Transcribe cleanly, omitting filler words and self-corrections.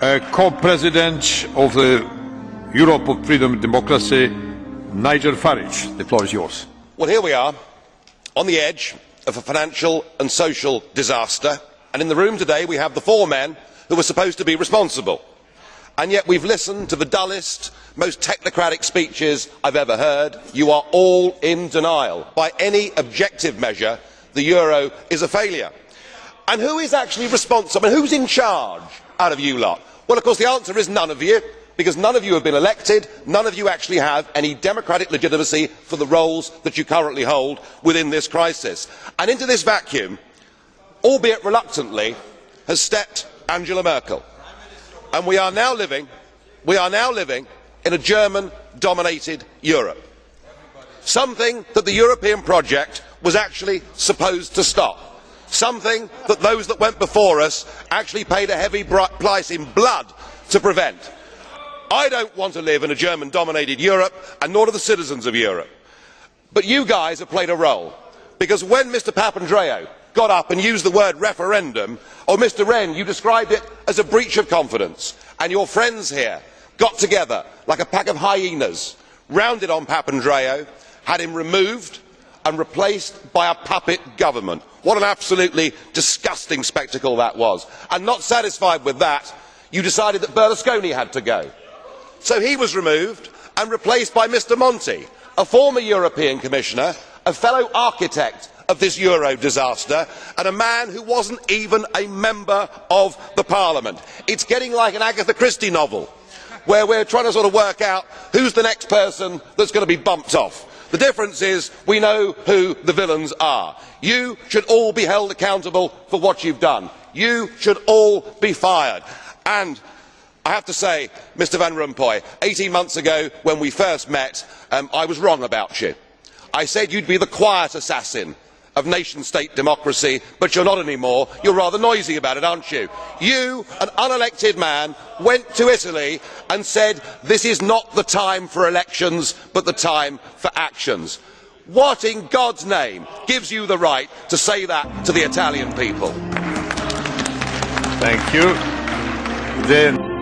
co-president of the Europe of Freedom and Democracy, Nigel Farage. The floor is yours. Well, here we are, on the edge of a financial and social disaster, and in the room today we have the four men who were supposed to be responsible. And yet we've listened to the dullest, most technocratic speeches I've ever heard. You are all in denial. By any objective measure, the euro is a failure. And who is actually responsible? And who's in charge out of you lot? Well, of course, the answer is none of you, because none of you have been elected. None of you actually have any democratic legitimacy for the roles that you currently hold within this crisis. And into this vacuum, albeit reluctantly, has stepped Angela Merkel. And we are now living in a German-dominated Europe. Something that the European project was actually supposed to stop. Something that those that went before us actually paid a heavy price in blood to prevent. I don't want to live in a German-dominated Europe, and nor do the citizens of Europe. But you guys have played a role, because when Mr Papandreou got up and used the word referendum, or Mr Rehn, you described it as a breach of confidence, and your friends here got together like a pack of hyenas, rounded on Papandreou, had him removed and replaced by a puppet government. What an absolutely disgusting spectacle that was. And not satisfied with that, you decided that Berlusconi had to go. So he was removed and replaced by Mr Monti, a former European Commissioner, a fellow architect of this euro disaster, and a man who wasn't even a member of the Parliament. It's getting like an Agatha Christie novel, where we're trying to sort of work out who's the next person that's going to be bumped off. The difference is we know who the villains are. You should all be held accountable for what you've done. You should all be fired. And I have to say, Mr Van Rompuy, 18 months ago when we first met, I was wrong about you. I said you'd be the quiet assassin of nation-state democracy, but you're not anymore. You're rather noisy about it, aren't you? You, an unelected man, went to Italy and said this is not the time for elections, but the time for actions. What in God's name gives you the right to say that to the Italian people? Thank you. Then